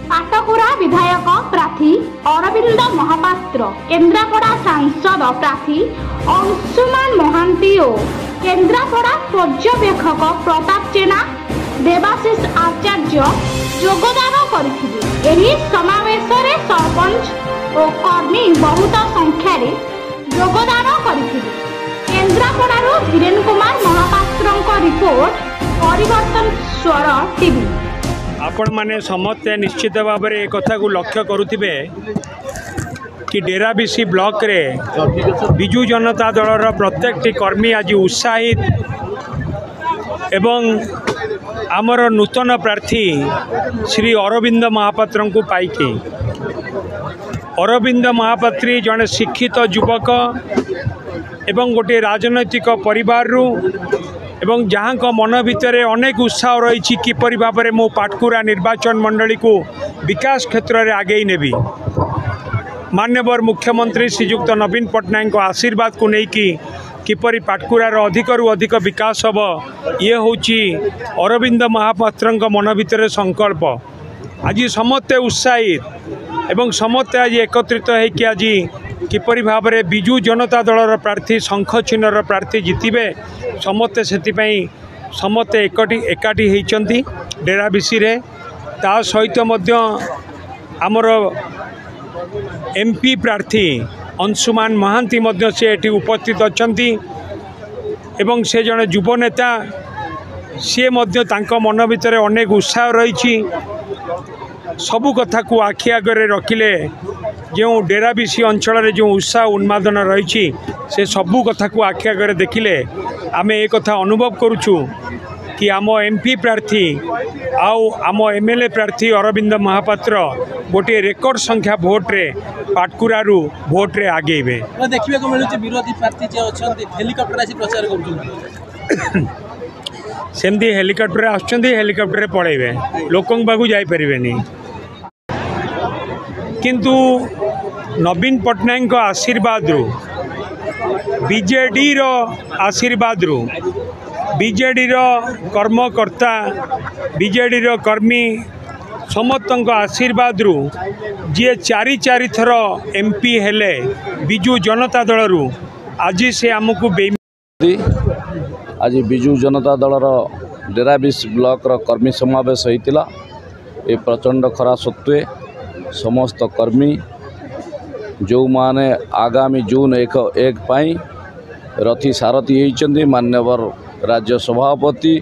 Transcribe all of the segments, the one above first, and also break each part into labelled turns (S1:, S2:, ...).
S1: पाटकुरा विधायक प्रार्थी अरविंद महापात्र, केन्द्रापड़ा सांसद प्रार्थी अंशुमान महांती और केन्द्रापड़ा पर्यवेक्षक प्रताप जेना देवाशीष आचार्य योगदान करथिले। एही समावेश रे सरपंच और कर्मी बहुत संख्यार योगदान करथिले। केन्द्रापड़ारू वीरेन कुमार महापात्र रिपोर्ट, परिवर्तन स्वर टीवी।
S2: आपण माने समस्ते निश्चित भाव में एक कथा को लक्ष्य करुथिबे कि डेराबीसी ब्लॉक रे बिजु जनता दलर प्रत्येक कर्मी आज उत्साहित एवं आमर नूतन प्रार्थी श्री अरविंद महापात्र को पाइकी। अरविंद महापात्री जड़े शिक्षित युवक एवं गोटे राजनैतिक परिवार एवं जहाँ को मन भितर अनेक उत्साह रही किपरि भाव में मो पाटकुरा निर्वाचन मंडली को विकास क्षेत्र में आगे नेबी। माननीय मुख्यमंत्री श्रीजुक्त नवीन पट्टनायक आशीर्वाद को लेकिन किपरि पाटकुरार अधिकरू अधिक विकास हम ये होची अरविंद महापात्र मन भितर संकल्प। आज समस्ते उत्साहित एवं समस्ते आज एकत्रित होकर आज किपरि भाव में बिजु जनता दलर प्रार्थी शंख चिन्हर प्रार्थी जितबे समस्ते से समस्ते एकाठी होती डेराबीसी रे। ता सहित आमर एमपी प्रार्थी अंशुमान महांती से एटी उपस्थित अच्छी एवं से जड़े युव नेता सी मन भितर अनेक उत्साह रही। सबू कथा को आखि आगे रखिले जो डेराबीसी अंचल जो उत्साह उन्मादन रही से सबू कथा को आखि आगे देखिले आमे एक कथा अनुभव करुचु कि आम एमपी प्रार्थी आउ आम एमएलए प्रार्थी अरविंद महापात्र गोटे रेकर्ड संख्या भोट रे पाटकुरारू भोट रे आगे
S3: देखिए विरोधी प्रार्थी जे अछंती हेलिकॉप्टर आसी प्रचार कर
S2: सेमती हेलिकॉप्टर आछंती हेलिकॉप्टर पड़े लोकंग बागु जाई परिबेनी किंतु नवीन पट्टनायक आशीर्वाद रू बीजेडी रो आशीर्वाद रू बीजेडी रो कर्मकर्ता बीजेडी रो कर्मी समस्त आशीर्वाद रू जी चारि चारि थर एमपी हेले बिजु जनता दल रू आज से आमको
S4: आज बिजु जनता दलर डेराबीसी ब्लॉक रो कर्मी समावेश होइतिला। ए प्रचंड खरा सत्वे समस्त कर्मी जो माने आगामी जून एक पाई रथी सारथी होइचंदी मान्यवर राज्य सभापति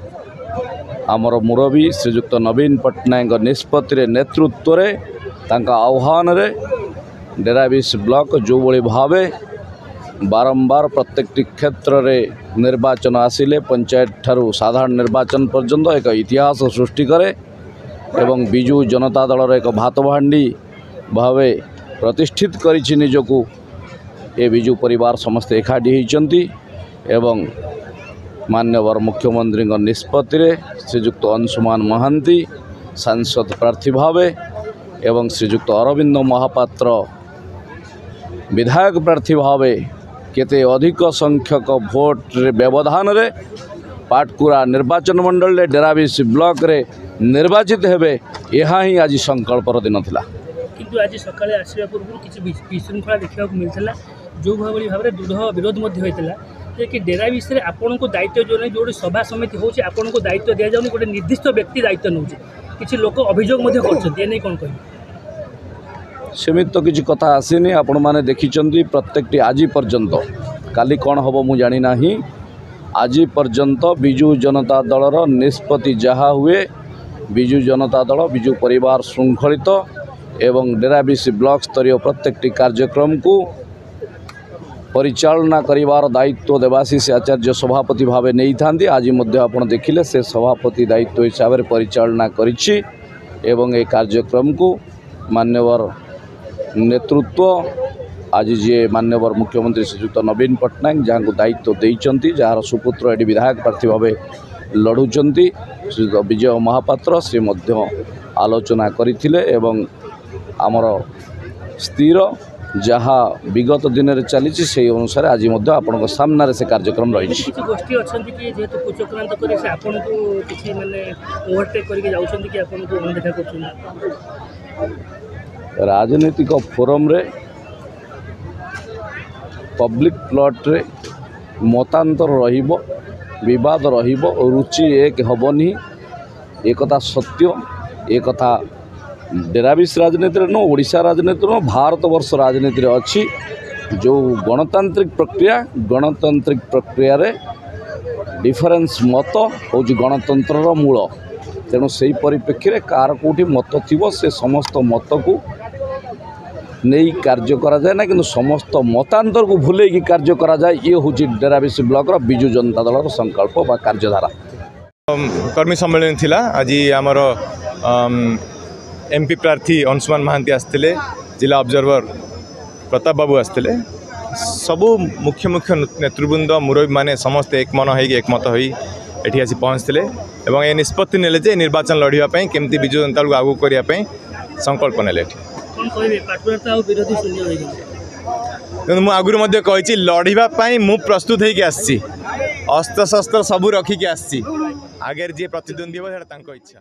S4: आमर मुरबी श्रीजुक्त नवीन पट्टनायक निष्पत्ति नेतृत्व रे तांका आह्वान रे डेराबीसी ब्लॉक जो बड़ी भावे बारंबार प्रत्येक क्षेत्र रे निर्वाचन आसिले पंचायत ठारू साधारण निर्वाचन पर्यंत एक इतिहास सृष्टि करे एवं बिजु जनता दलर एक भातभांडी भावे प्रतिष्ठित करिछि निजको। ए बिजु परिवार समस्त एकाठी होइचंती एवं मान्यवर मुख्यमंत्री निष्पत्ति रे श्रीजुक्त अंशुमान महांती सांसद प्रार्थी भावे एवं श्रीजुक्त अरविंद महापात्र विधायक प्रार्थी भावे केते अधिक संख्यक भोट रे व्यवधान रे पाटकुरा निर्वाचन मंडल डेराबीसी ब्लॉक रे निर्वाचित हेबे यहाँ ही आज संकल्पर दिन थिला।
S3: किंतु आज सकाळे आसिया पूर्व किछि विशृंखला देखा मिलता जो भाई भाव में दृढ़ विरोध होता कि डेराबीसी रे आपन को दायित्व जो नहीं जो सभा समिति होछि आपन को दायित्व दिया जाउनी गोटे निर्दिष्ट व्यक्ति दायित्व नउछि किछि लोक अभियोग मध्ये करछथि एनै कोन कहि
S4: सेमित तो किसी कथा आसीनी आपण माने देखिचंदी प्रत्येक आज पर्यंत काली कौन हम मु जानी नाही आज पर्यंत बिजु जनता दलर निष्पत्ति जहा हुए बिजु जनता दल बिजु परिवार श्रृंखलित एवं डेराबीसी ब्लॉक स्तरीय प्रत्येक कार्यक्रम को परिचालना करिवार दायित्व देवाशीष आचार्य सभापति भावे नहीं थांती आज मध्य आपण देखिले से सभापति दायित्व हिसाब से परिचालना करिछि एवं ए कार्यक्रम को मान्यवर नेतृत्व आज जी मान्यवर मुख्यमंत्री श्रीजुक्त नवीन पट्टनायक जहाँ को दायित्व देइचंती जार सुपुत्र एटी विधायक प्रार्थी भाव लड़ुचंती श्रीजुक्त विजय महापात्र से मध्य आलोचना करथिले एवं आमर स्थिर जहाँ विगत दिन में चली से अनुसार आज आपण सामने से कार्यक्रम रही
S3: किसी गोष्ठी अच्छा कि जेहेतु कुचक्रांत करे से आपन को किसी माने ओवरटेक करके जाउछन कि आपन को अनदेखा करछन
S4: राजनीतिक फोरम रे पब्लिक प्लॉट रे मतांतर रहिबो विवाद रहिबो रुचि एक हबनी एकता सत्य एकता डेराबिस राजनीति नो ओडिशा राजनीति नो भारत वर्ष राजनीति रे अच्छी जो गणतांत्रिक प्रक्रिया रे डिफरेंस मत हूँ गणतंत्र मूल तेणु से परिप्रेक्षी में कार कौटी मत थी से समस्त मत को नहीं कार्य करा जाए ना कि समस्त मतांतर को भूल कार्य करा जाए ये हूँ डेराबिस ब्लॉक विजु जनता दल संकल्प बा कार्यधारा
S5: कर्मी सम्मेलन थिला आज आमर एमपी प्रार्थी अंशुमान महांती आसते जिला ऑब्जर्वर प्रताप बाबू आसते सबू मुख्य मुख्य नेतृवृंद मुरबी माने समस्त एकमन हो एकमत हो एठी आसी पहुँचते एवं ये निष्पत्ति नेले जे निर्वाचन लड़ाई केमती विजु जनता दल को आगू करने संकल्प नेले मुझे आगुरी कही लड़ाई मु प्रस्तुत होगी अस्त्र शस्त्र सबू रखिकी आगे जी प्रतिद्वंदी हे इच्छा।